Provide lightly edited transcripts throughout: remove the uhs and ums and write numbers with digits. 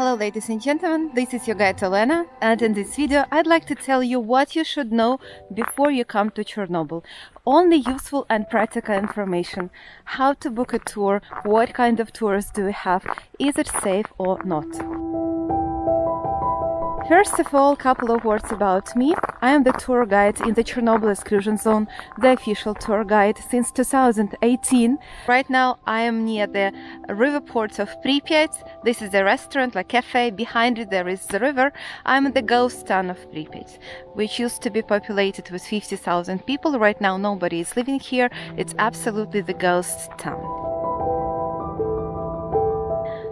Hello ladies and gentlemen, this is your guide Olena, and in this video I'd like to tell you what you should know before you come to Chernobyl. Only useful and practical information. How to book a tour, what kind of tours do we have, is it safe or not. First of all, couple of words about me. I am the tour guide in the Chornobyl Exclusion Zone, the official tour guide since 2018. Right now I am near the river port of Pripyat. This is a restaurant, like cafe. Behind it there is the river. I'm in the ghost town of Pripyat, which used to be populated with 50,000 people. Right now nobody is living here. It's absolutely the ghost town.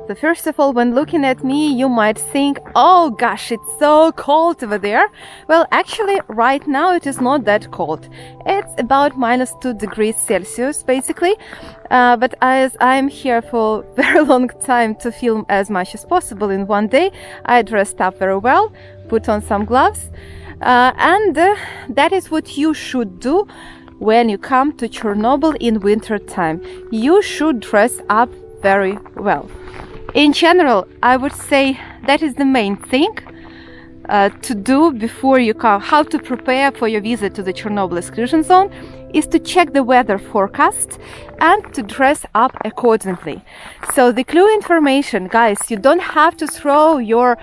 So first of all, when looking at me, you might think, oh gosh, it's so cold over there. Well, actually, right now it is not that cold. It's about -2 degrees Celsius, basically. But as I'm here for a very long time to film as much as possible in one day, I dressed up very well, put on some gloves, and that is what you should do when you come to Chernobyl in winter time. You should dress up very well. In general, I would say that is the main thing to do before you come. How to prepare for your visit to the Chornobyl Exclusion Zone is to check the weather forecast and to dress up accordingly. So the clue information, guys, you don't have to throw your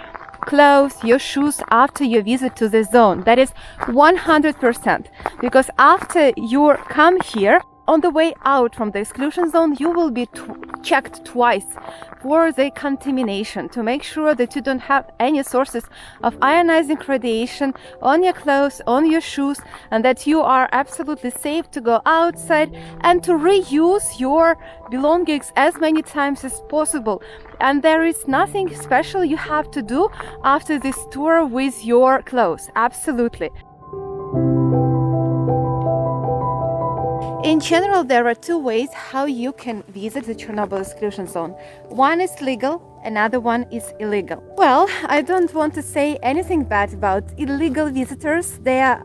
clothes, your shoes after your visit to the zone. That is 100%, because after you come here, on the way out from the exclusion zone, you will be checked twice for the contamination to make sure that you don't have any sources of ionizing radiation on your clothes, on your shoes, and that you are absolutely safe to go outside and to reuse your belongings as many times as possible. And there is nothing special you have to do after this tour with your clothes. Absolutely. In general, there are two ways how you can visit the Chornobyl Exclusion Zone. One is legal, another one is illegal. Well, I don't want to say anything bad about illegal visitors. They are,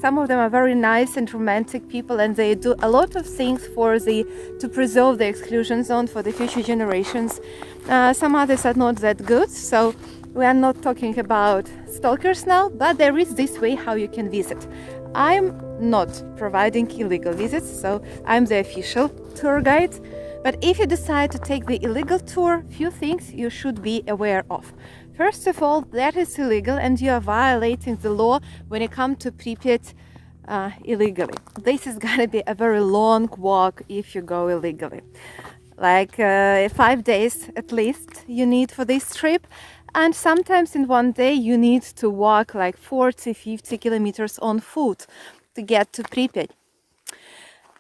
some of them are very nice and romantic people, and they do a lot of things to preserve the exclusion zone for the future generations. Some others are not that good, so we are not talking about stalkers now, but there is this way how you can visit. I'm not providing illegal visits, so I'm the official tour guide. But if you decide to take the illegal tour, few things you should be aware of. First of all, that is illegal and you are violating the law when you come to Pripyat illegally. This is gonna be a very long walk if you go illegally. Like 5 days at least you need for this trip. And sometimes in one day you need to walk like 40-50 kilometers on foot to get to Pripyat.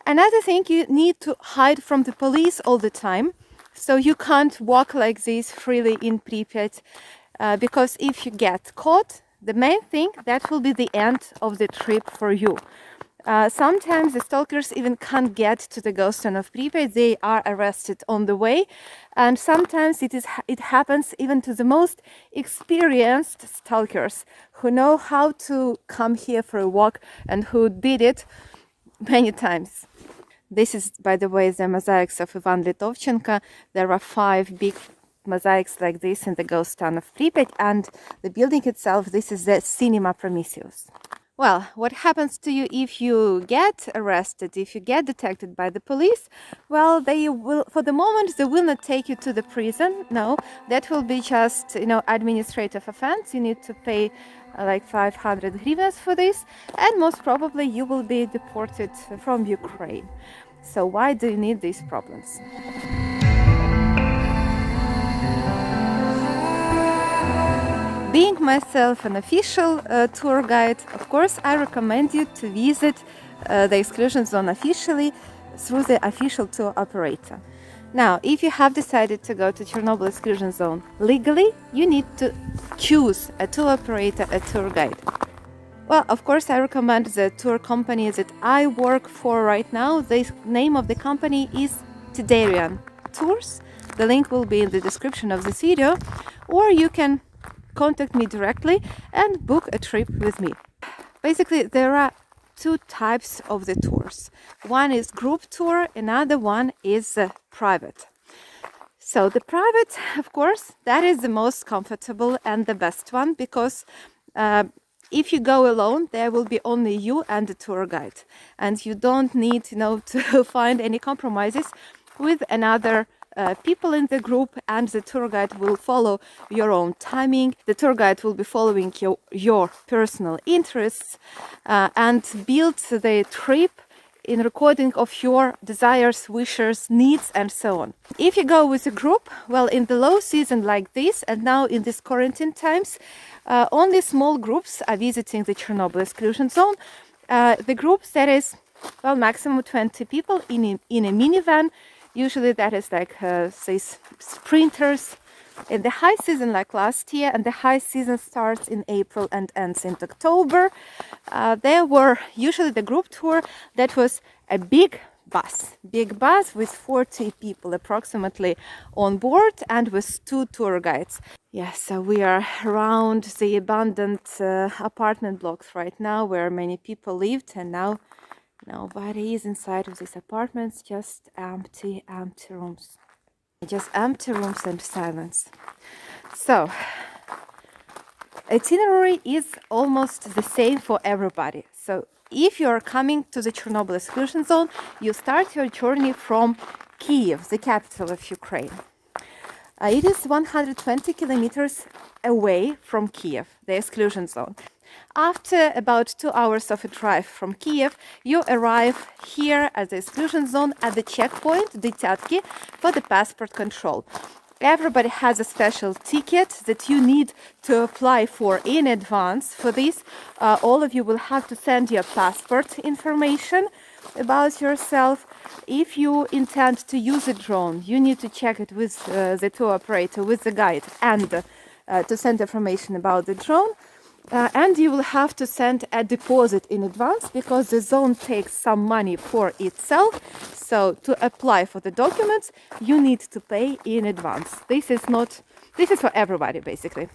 Another thing, you need to hide from the police all the time. So you can't walk like this freely in Pripyat because if you get caught, the main thing, that will be the end of the trip for you. Sometimes the stalkers even can't get to the ghost town of Pripyat. They are arrested on the way, and sometimes it happens even to the most experienced stalkers who know how to come here for a walk and who did it many times. This is, by the way, the mosaics of Ivan Litovchenko. There are 5 big mosaics like this in the ghost town of Pripyat, and the building itself, this is the Cinema Prometheus. Well, what happens to you if you get arrested, if you get detected by the police? Well, they will, for the moment, they will not take you to the prison. No, that will be just, administrative offense. You need to pay like 500 hryvnias for this, and most probably you will be deported from Ukraine. So why do you need these problems? Being myself an official tour guide, of course, I recommend you to visit the exclusion zone officially through the official tour operator. Now, if you have decided to go to Chornobyl Exclusion Zone legally, you need to choose a tour operator, a tour guide. Well, of course, I recommend the tour company that I work for right now. The name of the company is Tidarian Tours. The link will be in the description of this video, or you can contact me directly and book a trip with me. Basically, there are 2 types of the tours. One is group tour, another one is private. So the private, of course, that is the most comfortable and the best one, because if you go alone, there will be only you and the tour guide, and you don't need, to find any compromises with another people in the group, and the tour guide will follow your own timing. The tour guide will be following your personal interests and build the trip in recording of your desires, wishes, needs, and so on. If you go with a group, well, in the low season like this, and now in these quarantine times, only small groups are visiting the Chernobyl Exclusion Zone. The groups, that is, well, maximum 20 people in a minivan. Usually that is like, say, sprinters. In the high season like last year, and the high season starts in April and ends in October, there were usually the group tour that was a big bus with 40 people approximately on board, and with 2 tour guides. Yes, so we are around the abandoned apartment blocks right now, where many people lived, and now nobody is inside of these apartments, just empty rooms. Just empty rooms and silence. So, itinerary is almost the same for everybody. So, if you are coming to the Chernobyl Exclusion Zone, you start your journey from Kyiv, the capital of Ukraine. It is 120 kilometers away from Kyiv, the exclusion zone. After about 2 hours of a drive from Kyiv, you arrive here at the exclusion zone at the checkpoint, Detyatki, for the passport control. Everybody has a special ticket that you need to apply for in advance. For this, all of you will have to send your passport information about yourself. If you intend to use a drone, you need to check it with the tour operator, with the guide, and to send information about the drone. And you will have to send a deposit in advance, because the zone takes some money for itself. So to apply for the documents, you need to pay in advance. This is for everybody, basically.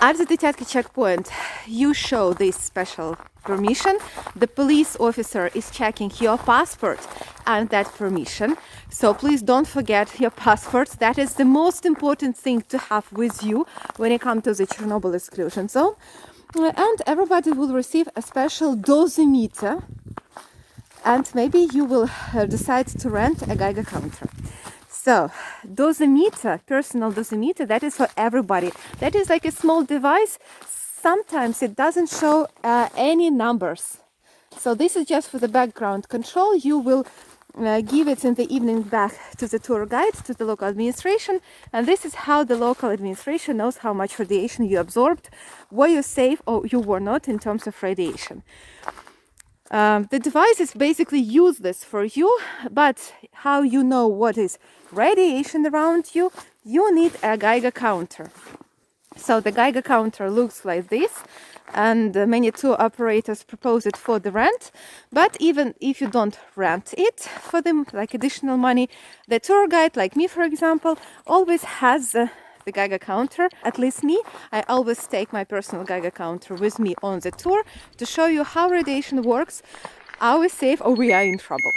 At the Detyatki checkpoint, you show this special permission. The police officer is checking your passport and that permission. So please don't forget your passport. That is the most important thing to have with you when you come to the Chernobyl Exclusion Zone. And everybody will receive a special dosimeter. And maybe you will decide to rent a Geiger counter. So, dosimeter, personal dosimeter, that is for everybody. That is like a small device. Sometimes it doesn't show any numbers. So this is just for the background control. You will give it in the evening back to the tour guide, to the local administration. And this is how the local administration knows how much radiation you absorbed, were you safe or you were not in terms of radiation. The device is basically useless for you, but how you know what is radiation around you, you need a Geiger counter. So the Geiger counter looks like this, and many tour operators propose it for the rent. But even if you don't rent it for them, like additional money, the tour guide, like me for example, always has the Geiger counter. At least me, I always take my personal Geiger counter with me on the tour to show you how radiation works. Are we safe or we are in trouble?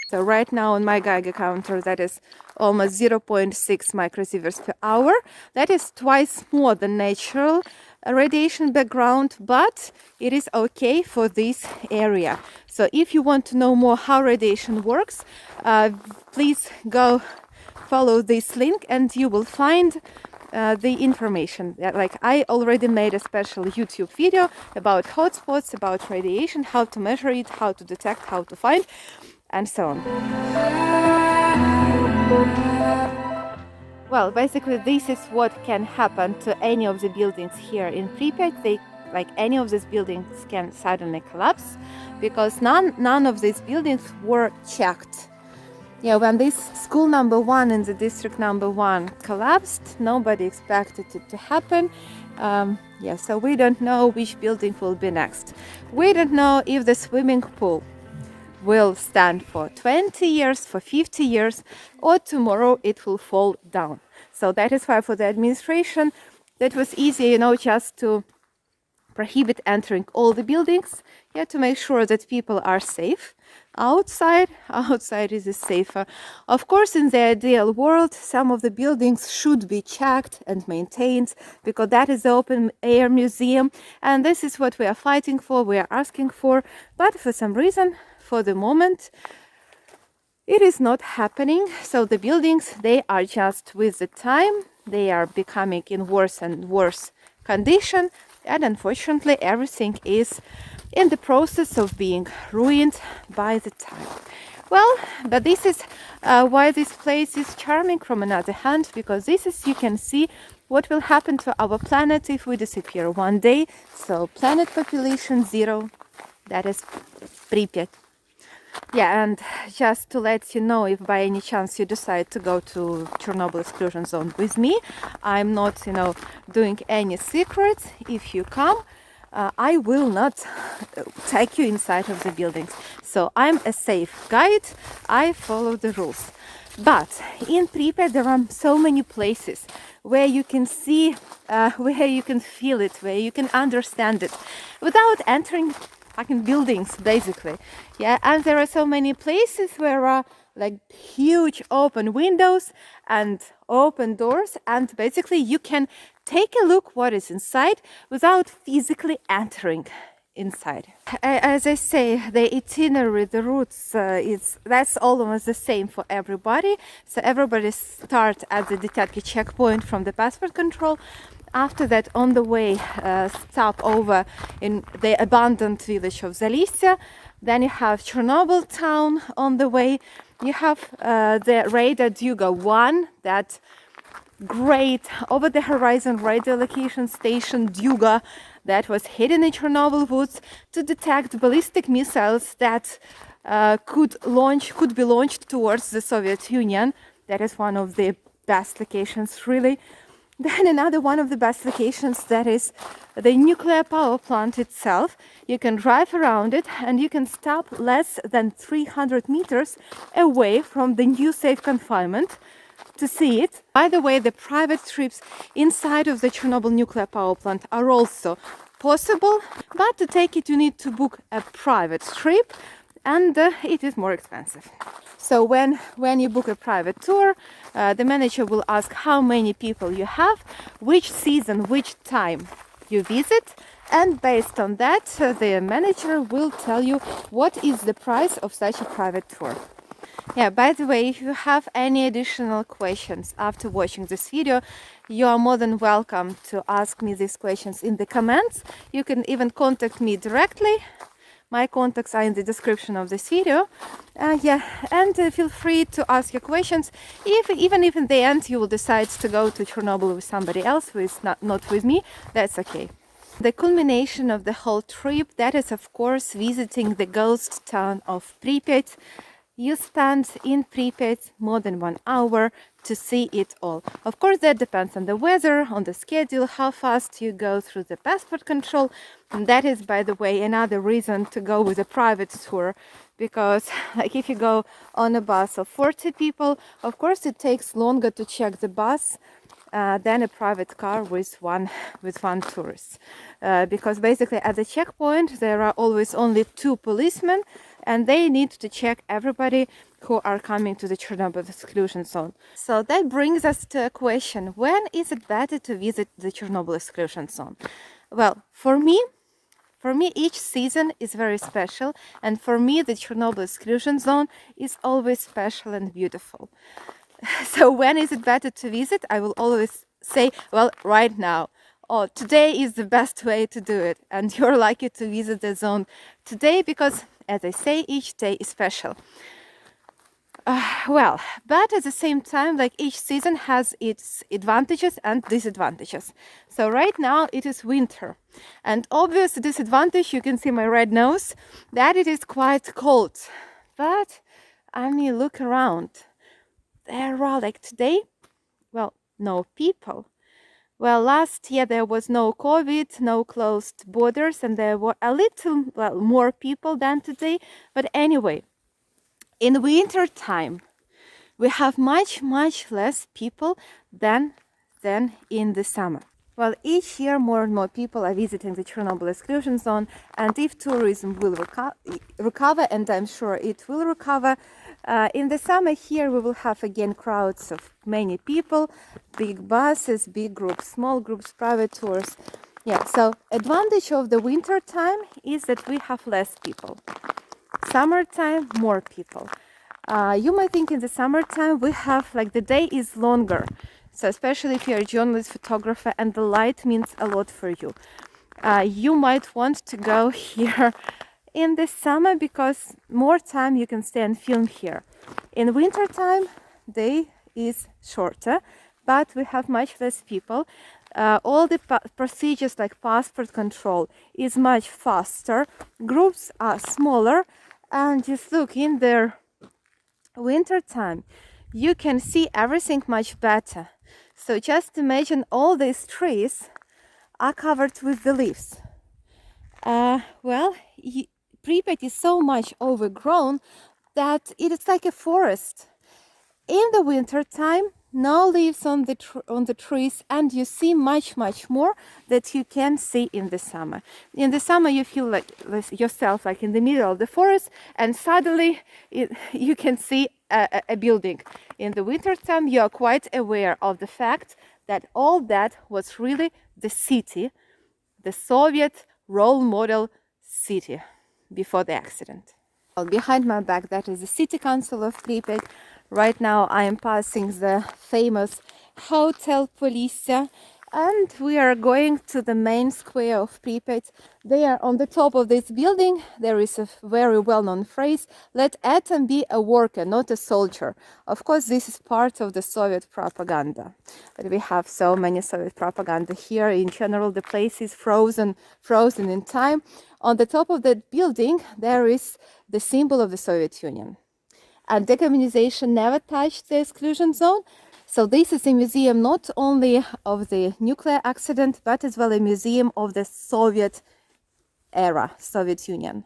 So right now on my Geiger counter, that is almost 0.6 microsieverts per hour. That is twice more than natural radiation background, but it is okay for this area. So if you want to know more how radiation works, please go follow this link and you will find the information. Like I already made a special YouTube video about hotspots, about radiation, how to measure it, how to detect, how to find, and so on. Well, basically this is what can happen to any of the buildings here in Pripyat. Like any of these buildings can suddenly collapse, because none of these buildings were checked. Yeah, when this school number 1 in the district number 1 collapsed, nobody expected it to happen. So we don't know which building will be next. We don't know if the swimming pool will stand for 20 years, for 50 years, or tomorrow it will fall down. So that is why for the administration, that was easy, just to prohibit entering all the buildings, yeah, to make sure that people are safe. Outside is safer. Of course, in the ideal world, some of the buildings should be checked and maintained, because that is the open air museum, and this is what we are fighting for, we are asking for. But for some reason, for the moment, it is not happening. So the buildings, they are just, with the time, they are becoming in worse and worse condition, and unfortunately everything is in the process of being ruined by the time. Well, but this is why this place is charming from another hand, because this is, you can see what will happen to our planet if we disappear one day. So planet population 0, that is Pripyat. Yeah, and just to let you know, if by any chance you decide to go to Chornobyl Exclusion Zone with me, I'm not, doing any secrets. If you come, I will not take you inside of the buildings. So I'm a safe guide. I follow the rules. But in Pripyat there are so many places where you can see, where you can feel it, where you can understand it without entering fucking buildings, basically. Yeah, and there are so many places where are like huge open windows and open doors, and basically you can take a look what is inside without physically entering inside. As I say, the itinerary, the routes, that's almost the same for everybody. So everybody starts at the Detyatki checkpoint from the passport control. After that, on the way, stop over in the abandoned village of Zalyssia. Then you have Chernobyl town on the way. You have the radar Duga 1, that great over-the-horizon radio location station Duga that was hidden in Chernobyl woods to detect ballistic missiles that could be launched towards the Soviet Union. That is one of the best locations, really. Then another one of the best locations, that is the nuclear power plant itself. You can drive around it and you can stop less than 300 meters away from the new safe confinement to see it. By the way, the private trips inside of the Chernobyl nuclear power plant are also possible, but to take it you need to book a private trip, and it is more expensive. So when you book a private tour, the manager will ask how many people you have, which season, which time you visit, and based on that, the manager will tell you what is the price of such a private tour. Yeah, by the way, if you have any additional questions after watching this video, you are more than welcome to ask me these questions in the comments. You can even contact me directly. My contacts are in the description of this video. Feel free to ask your questions. Even if in the end you will decide to go to Chernobyl with somebody else who is not with me, that's okay. The culmination of the whole trip, that is of course visiting the ghost town of Pripyat. You spend in Pripyat more than 1 hour to see it all. Of course, that depends on the weather, on the schedule, how fast you go through the passport control. And that is, by the way, another reason to go with a private tour. Because like if you go on a bus of 40 people, of course it takes longer to check the bus than a private car with one tourist. Because basically at the checkpoint there are always only 2 policemen, and they need to check everybody who are coming to the Chornobyl Exclusion Zone. So that brings us to a question: when is it better to visit the Chornobyl Exclusion Zone? Well, for me, each season is very special, and for me, the Chornobyl Exclusion Zone is always special and beautiful. So when is it better to visit? I will always say, well, right now. Oh, today is the best way to do it, and you're lucky to visit the zone today because, as I say, each day is special. But at the same time, like each season has its advantages and disadvantages. So right now it is winter, and obvious disadvantage, you can see my red nose, that it is quite cold. But I mean, look around. There are, like today, well, no people. Well, last year there was no COVID, no closed borders, and there were a little more people than today. But anyway, in winter time, we have much less people than in the summer. Well, each year more and more people are visiting the Chernobyl exclusion zone, and if tourism will recover, and I'm sure it will recover, in the summer here we will have again crowds of many people, big buses, big groups, small groups, private tours. Yeah, so advantage of the winter time is that we have less people. Summertime, more people. You might think in the summertime we have like the day is longer. So especially if you're a journalist, photographer, and the light means a lot for you. You might want to go here in the summer because more time you can stay and film here. In winter time, day is shorter, but we have much less people. All the procedures like passport control is much faster. Groups are smaller, and just look in the winter time, you can see everything much better. So just imagine all these trees are covered with the leaves. Pripyat is so much overgrown that it is like a forest. In the winter time, no leaves on the trees, and you see much more that you can see in the summer. In the summer, you feel like yourself like in the middle of the forest, and suddenly you can see a building. In the winter time, you are quite aware of the fact that all that was really the city, the Soviet role model city before the accident. Well, behind my back, that is the city council of Pripyat. Right now I am passing the famous Hotel Polisia, and we are going to the main square of Pripyat. There on the top of this building there is a very well-known phrase, "Let atom be a worker, not a soldier." Of course, this is part of the Soviet propaganda, but we have so many Soviet propaganda here. In general, the place is frozen in time. On the top of that building there is the symbol of the Soviet Union. And decommunization never touched the exclusion zone. So this is a museum not only of the nuclear accident, but as well a museum of the Soviet era, Soviet Union.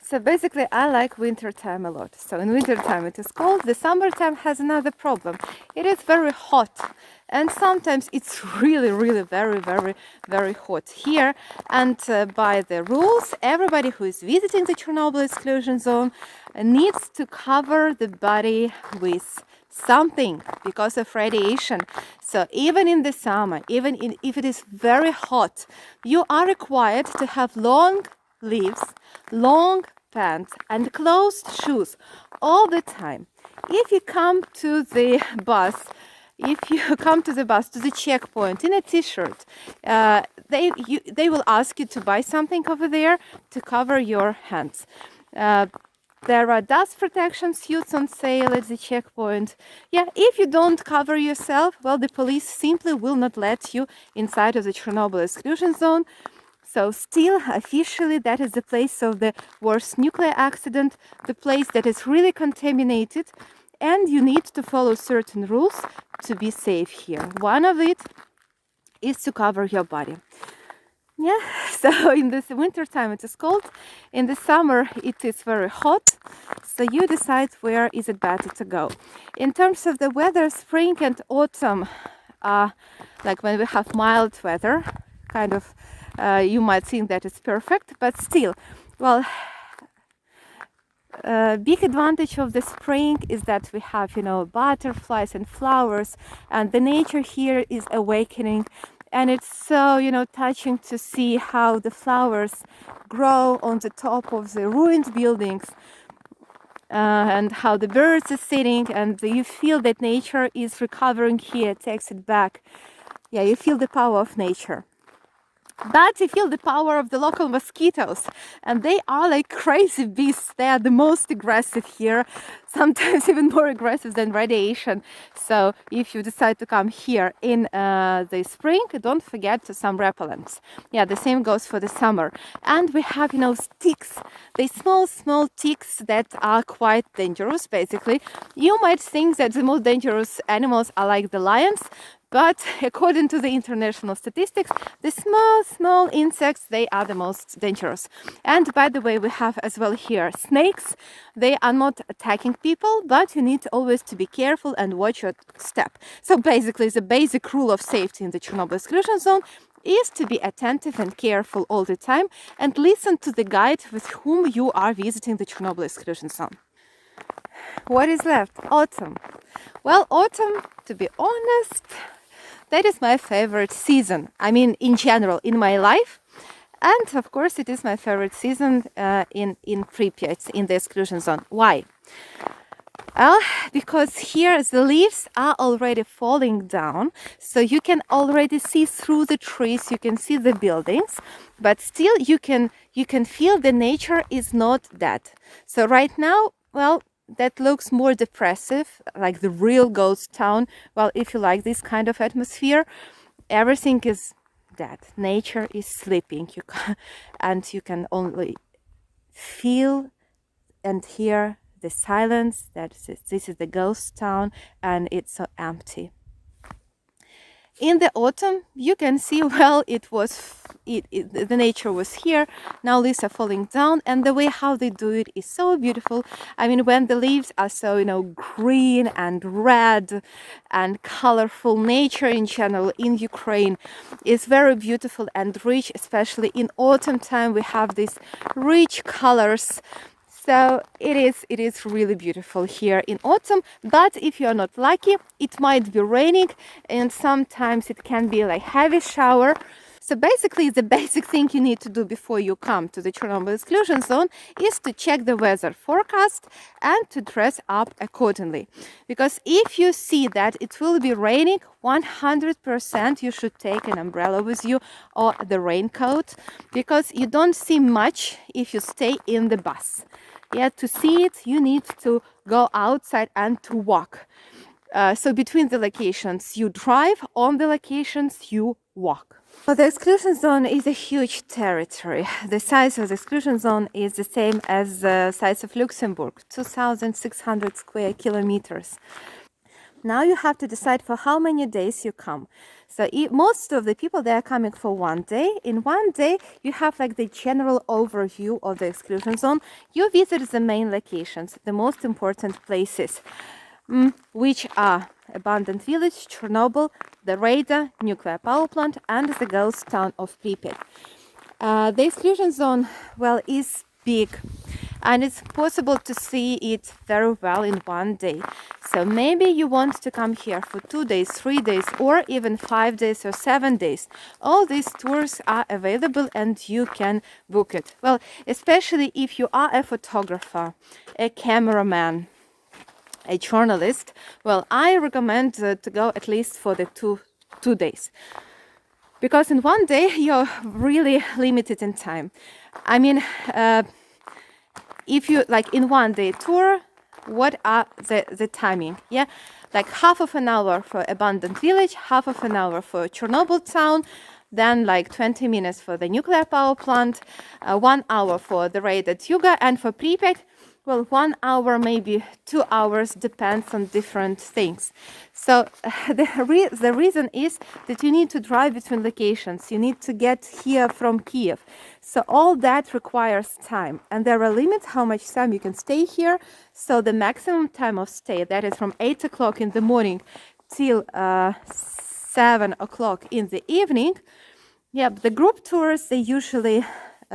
So basically I like winter time a lot. So in winter time it is cold. The summertime has another problem. It is very hot, and sometimes it's really very hot here. And by the rules, everybody who is visiting the Chernobyl exclusion zone needs to cover the body with something because of radiation. So even in the summer, if it is very hot, you are required to have long sleeves, long pants, and closed shoes all the time. If you come to the bus, to the checkpoint in a t-shirt, they will ask you to buy something over there to cover your hands. There are dust protection suits on sale at the checkpoint. Yeah, if you don't cover yourself, well, the police simply will not let you inside of the Chernobyl exclusion zone. So still, officially, that is the place of the worst nuclear accident, the place that is really contaminated, and you need to follow certain rules to be safe here. One of it is to cover your body. Yeah, so in this winter time it is cold, in the summer it is very hot, so you decide where is it better to go. In terms of the weather, spring and autumn, like when we have mild weather, kind of, you might think that it's perfect, but still, well, big advantage of the spring is that we have, butterflies and flowers, and the nature here is awakening. And it's so, touching to see how the flowers grow on the top of the ruined buildings, and how the birds are sitting, and you feel that nature is recovering here, takes it back. Yeah, you feel the power of nature. But you feel the power of the local mosquitoes, and they are like crazy beasts. They are the most aggressive here, sometimes even more aggressive than radiation. So if you decide to come here in the spring, don't forget some repellents. Yeah, the same goes for the summer. And we have, ticks. They small ticks that are quite dangerous, basically. You might think that the most dangerous animals are like the lions, but according to the international statistics, the small insects, they are the most dangerous. And by the way, we have as well here snakes. They are not attacking people, but you need always to be careful and watch your step. So basically, the basic rule of safety in the Chernobyl exclusion zone is to be attentive and careful all the time and listen to the guide with whom you are visiting the Chernobyl exclusion zone. What is left? Autumn. Well, autumn, to be honest, that is my favorite season. I mean, in general, in my life. And of course, it is my favorite season in Pripyat, in the exclusion zone. Why? Well, because here the leaves are already falling down, so you can already see through the trees, you can see the buildings, but still you can feel the nature is not dead. So right now, well, that looks more depressive, like the real ghost town. Well, if you like this kind of atmosphere, everything is dead. Nature is sleeping, and you can only feel and hear the silence, that this is the ghost town, and it's so empty. In the autumn, you can see, well, the nature was here. Now leaves are falling down, and the way how they do it is so beautiful. I mean, when the leaves are so, green and red and colorful, nature in general in Ukraine is very beautiful and rich, especially in autumn time. We have these rich colors. So it is really beautiful here in autumn, but if you're not lucky, it might be raining, and sometimes it can be like heavy shower. So basically, the basic thing you need to do before you come to the Chernobyl exclusion zone is to check the weather forecast and to dress up accordingly. Because if you see that it will be raining, 100% you should take an umbrella with you or the raincoat, because you don't see much if you stay in the bus. Yeah, to see it, you need to go outside and to walk. So between the locations you drive, on the locations you walk. Well, the exclusion zone is a huge territory. The size of the exclusion zone is the same as the size of Luxembourg, 2,600 square kilometers. Now you have to decide for how many days you come. So most of the people, they are coming for one day. In one day, you have like the general overview of the exclusion zone. You visit the main locations, the most important places, which are Abandoned Village, Chernobyl, the Rada nuclear power plant, and the ghost town of Pripyat. The exclusion zone, well, is big, and it's possible to see it very well in one day. So maybe you want to come here for 2 days, 3 days, or even 5 days or 7 days. All these tours are available and you can book it. Well, especially if you are a photographer, a cameraman, a journalist, well, I recommend to go at least for the two days. Because in one day, you're really limited in time. I mean, if you like in one day tour, what are the timing? Yeah, like half of an hour for Abandoned Village, half of an hour for Chernobyl town, then like 20 minutes for the nuclear power plant, 1 hour for the raid at Yuga, and for Pripyat, well, 1 hour, maybe 2 hours, depends on different things. So the reason is that you need to drive between locations. You need to get here from Kyiv. So all that requires time. And there are limits how much time you can stay here. So the maximum time of stay, that is from 8 o'clock in the morning till 7 o'clock in the evening. Yeah, the group tours, they usually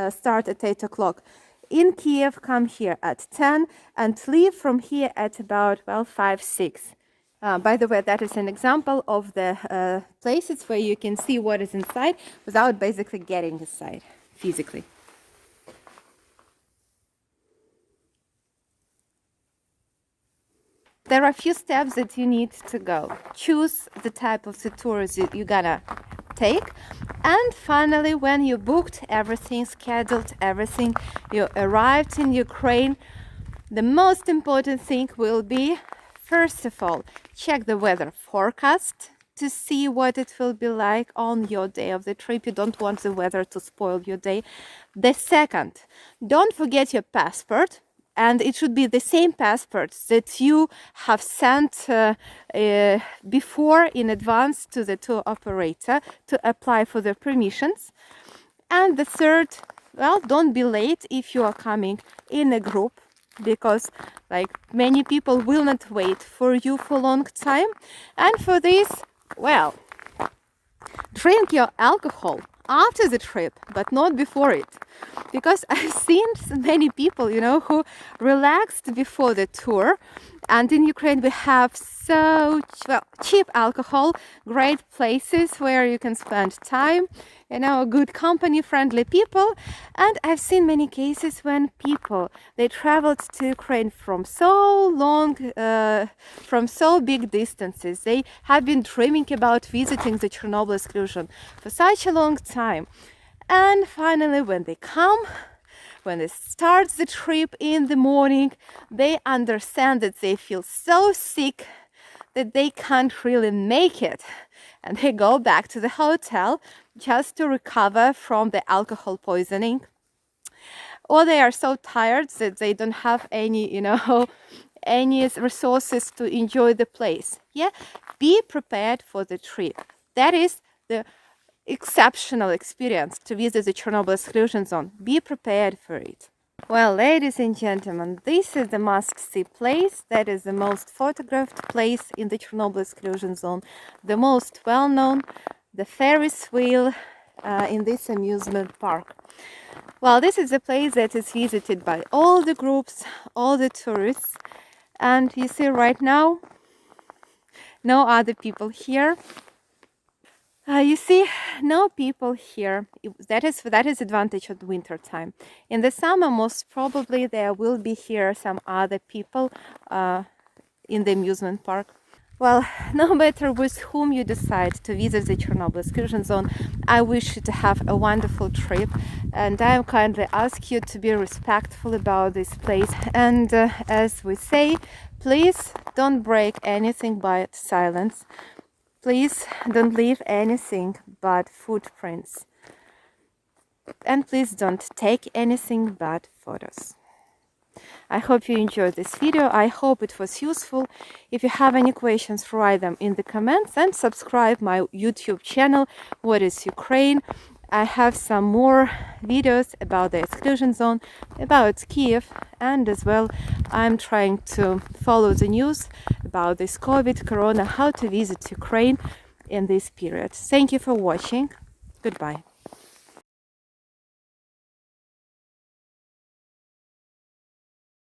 start at 8 o'clock. In Kyiv, come here at 10 and leave from here at about, well, 5, 6. By the way, that is an example of the places where you can see what is inside without basically getting inside physically. There are a few steps that you need to go. Choose the type of the tours you're gonna take, and finally, when you booked everything, scheduled everything, you arrived in Ukraine, the most important thing will be, first of all, check the weather forecast to see what it will be like on your day of the trip. You don't want the weather to spoil your day. The second, don't forget your passport. And it should be the same passport that you have sent before in advance to the tour operator to apply for the permissions. And the third, well, don't be late if you are coming in a group. because like many people will not wait for you for a long time, and for this, well, drink your alcohol after the trip, but not before it. Because I've seen many people, who relaxed before the tour. And in Ukraine, we have so cheap alcohol, great places where you can spend time, good company, friendly people. And I've seen many cases when people, they traveled to Ukraine from so long, from so big distances. They have been dreaming about visiting the Chernobyl exclusion for such a long time. And finally, when they come, when they start the trip in the morning, they understand that they feel so sick that they can't really make it. And they go back to the hotel just to recover from the alcohol poisoning. Or they are so tired that they don't have any, any resources to enjoy the place. Yeah, be prepared for the trip. That is the exceptional experience to visit the Chernobyl exclusion zone. Be prepared for it. Well, ladies and gentlemen, this is the must-see place. That is the most photographed place in the Chernobyl exclusion zone, the most well-known, the Ferris wheel in this amusement park. Well, this is a place that is visited by all the groups, all the tourists, and you see right now, no other people here. You see, no people here. That is advantage of the winter time. In the summer, most probably there will be here some other people in the amusement park. Well, no matter with whom you decide to visit the Chernobyl exclusion zone, I wish you to have a wonderful trip, and I kindly ask you to be respectful about this place. And as we say, please don't break anything by silence. Please don't leave anything but footprints. And please don't take anything but photos. I hope you enjoyed this video. I hope it was useful. If you have any questions, write them in the comments and subscribe my YouTube channel, What is Ukraine? I have some more videos about the exclusion zone, about Kyiv, and as well I'm trying to follow the news about this COVID, Corona, how to visit Ukraine in this period. Thank you for watching. Goodbye.